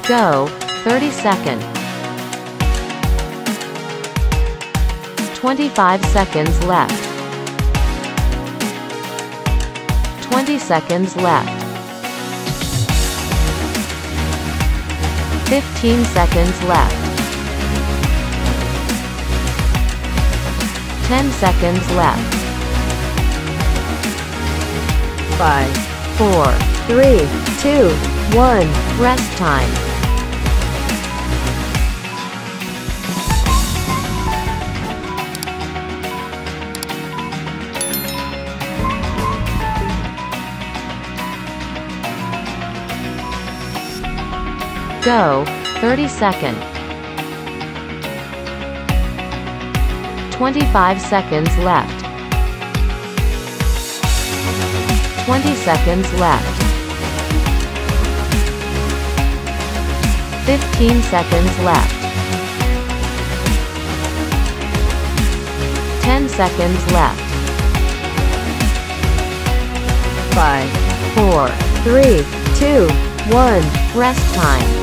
Go, 30 seconds. 25 seconds left. 20 seconds left. 15 seconds left. 10 seconds left. 5, 4, 3, 2, 1. Rest time. Go, 30 seconds. 25 seconds left. 20 seconds left. 15 seconds left. 10 seconds left. 5, 4, 3, 2, 1. Rest time.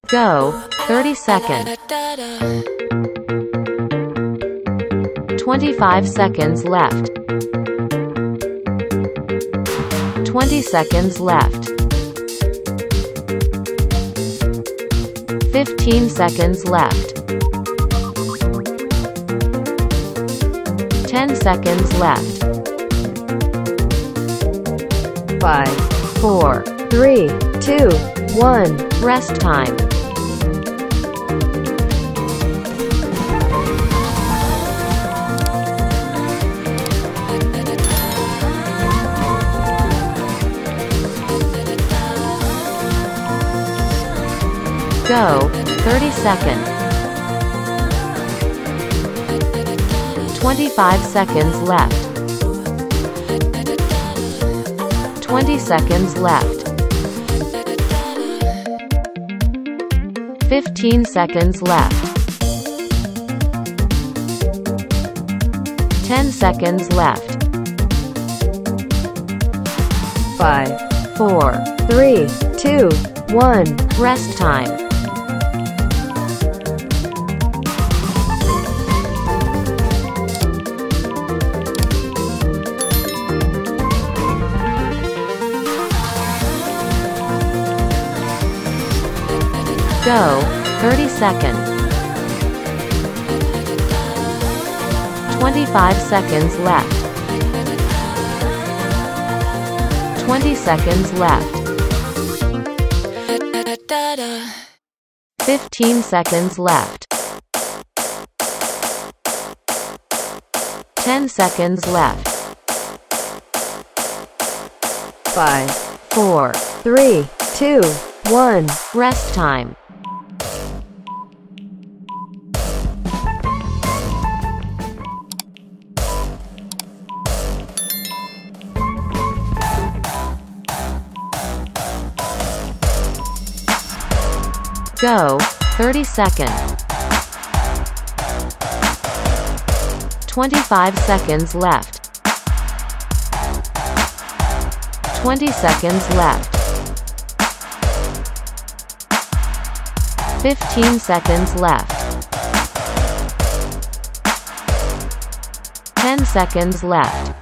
Go, 30 seconds. 25 seconds left. 20 seconds left. 15 seconds left. 10 seconds left. 5, 4, 3, 2, 1. Rest time. Go, 30 seconds. 25 seconds left. 20 seconds left. 15 seconds left. 10 seconds left. 5, 4, 3, 2, 1. Rest time. Go, 30 seconds. 25 seconds left. 20 seconds left. 15 seconds left. 10 seconds left. 5, 4, 3, 2, 1. Rest time. Go, 30 seconds. 25 seconds left. 20 seconds left. 15 seconds left. 10 seconds left.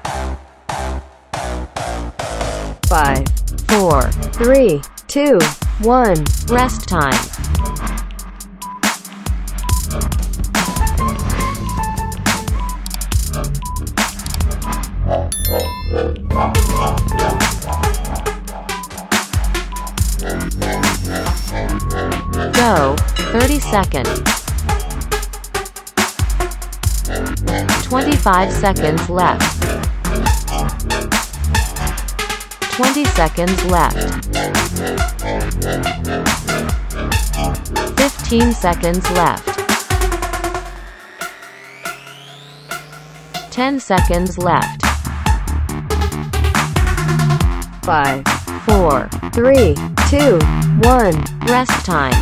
5, 4, 3, 2, 1. Rest time. Go, 30 seconds. 25 seconds left. 20 seconds left. 15 seconds left. 10 seconds left. 5, 4, 3, 2, 1. Rest time.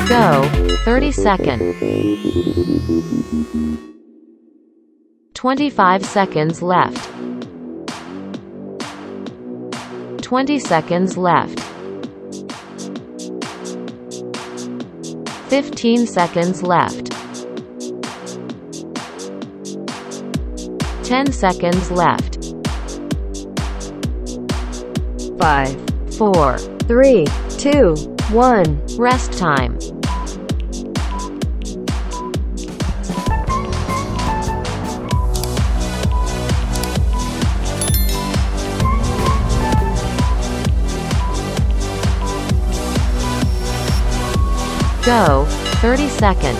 Go. 30 seconds. 25 seconds left. 20 seconds left. 15 seconds left. 10 seconds left. 5, 4, 3, 2, 1. Rest time. Go. 30 seconds.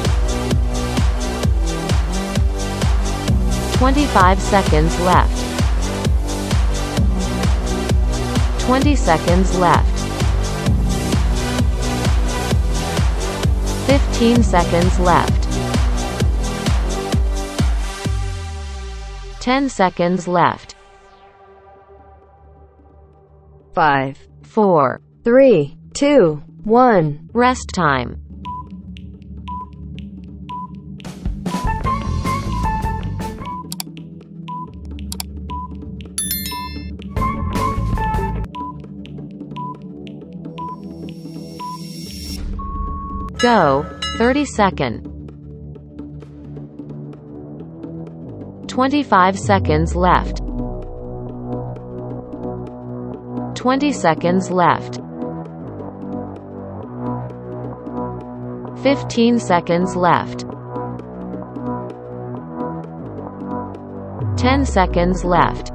25 seconds left. 20 seconds left. 15 seconds left. 10 seconds left. 5, 4, 3, 2, 1. Rest time. Go. 30 seconds. 25 seconds left. 20 seconds left. 15 seconds left. 10 seconds left.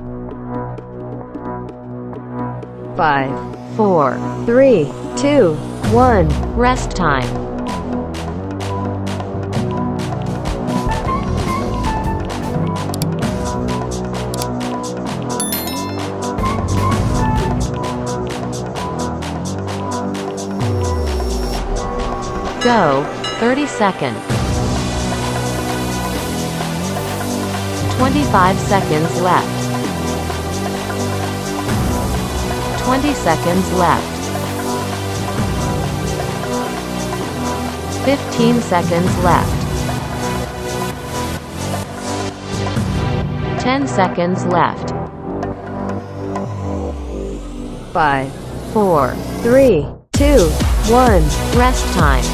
5, 4, 3, 2, 1. Rest time. Go. 30 seconds. 25 seconds left. 20 seconds left. 15 seconds left. 10 seconds left. 5, 4, 3, 2, 1. Rest time.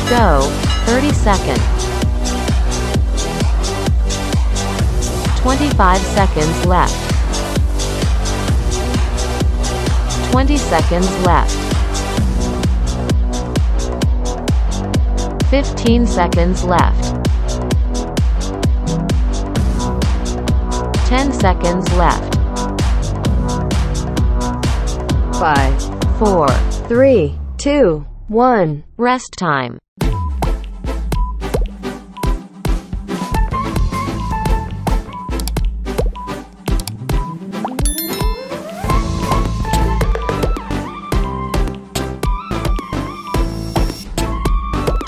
Go. 30 seconds. 25 seconds left. 20 seconds left. 15 seconds left. 10 seconds left. 5, 4, 3, 2, 1. Rest time.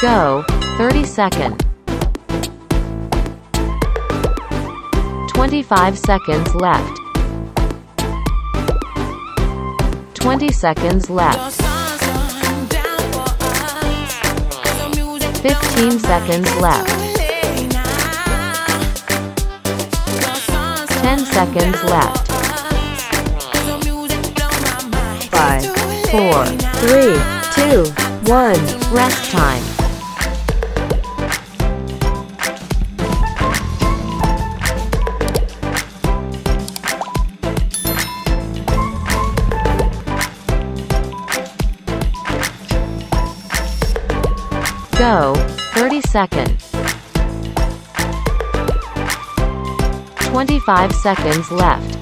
Go. 30 seconds. 25 seconds left. 20 seconds left. 15 seconds left. 10 seconds left. 5, 4, 3, 2, 1. Rest time. Go. 30 seconds. 25 seconds left.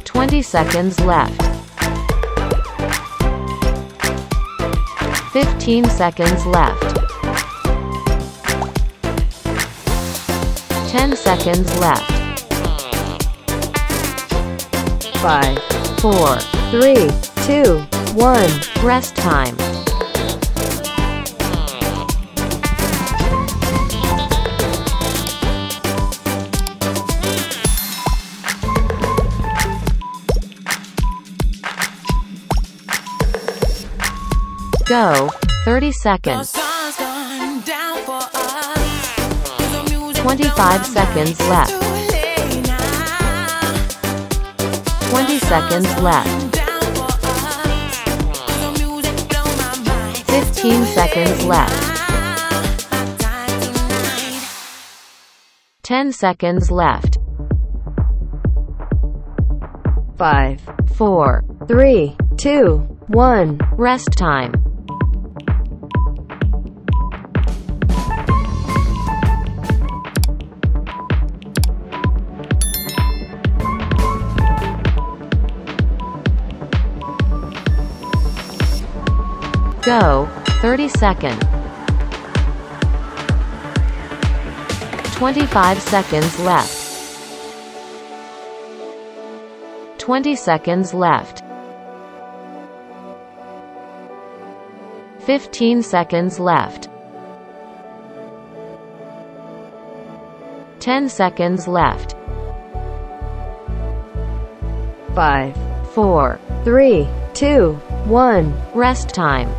20 seconds left. 15 seconds left. 10 seconds left. 5, 4, 3, 2, 1. Rest time. Go. 30 seconds. 25 seconds left. 20 seconds left. 15 seconds left. 10 seconds left. 5, 4, 3, 2, 1. Rest time. Go. 30 seconds. 25 seconds left. 20 seconds left. 15 seconds left. 10 seconds left. 5, 4, 3, 2, 1. Rest time.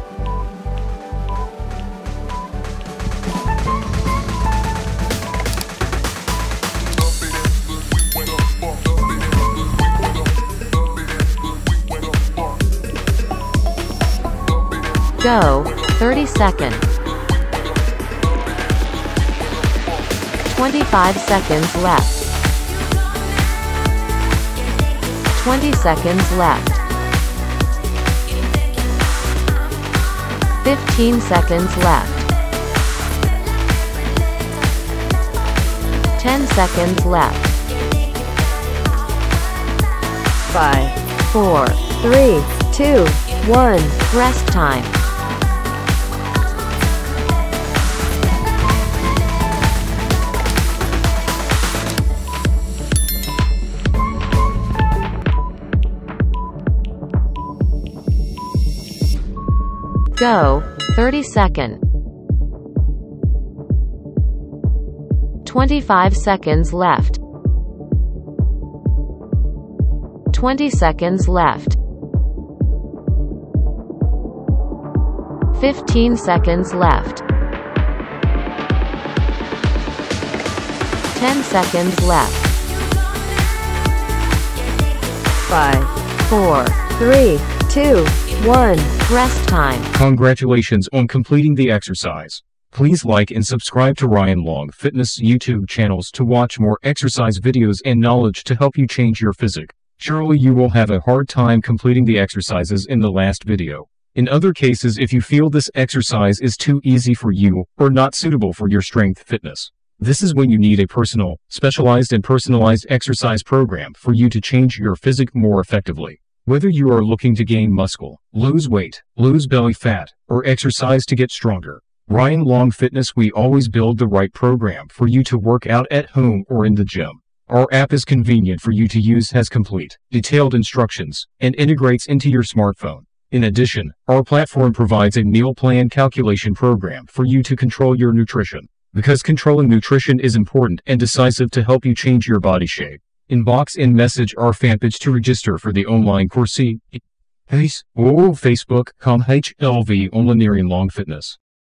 Go. 30 seconds. 25 seconds left. 20 seconds left. 15 seconds left. 10 seconds left. 5, 4, 3, 2, 1. Rest time. Go. 30 seconds. 25 seconds left. 20 seconds left. 15 seconds left. 10 seconds left. 5, 4, 3, 2, 1. Rest time. Congratulations on completing the exercise. Please like and subscribe to Ryan Long Fitness YouTube channels to watch more exercise videos and knowledge to help you change your physique. Surely you will have a hard time completing the exercises in the last video. In other cases, if you feel this exercise is too easy for you or not suitable for your strength fitness, this is when you need a specialized and personalized exercise program for you to change your physique more effectively. Whether you are looking to gain muscle, lose weight, lose belly fat, or exercise to get stronger, Ryan Long Fitness, we always build the right program for you to work out at home or in the gym. Our app is convenient for you to use, has complete, detailed instructions, and integrates into your smartphone. In addition, our platform provides a meal plan calculation program for you to control your nutrition, because controlling nutrition is important and decisive to help you change your body shape. Inbox and message our fan page to register for the online course. Facebook.com/HLV Online Long Fitness.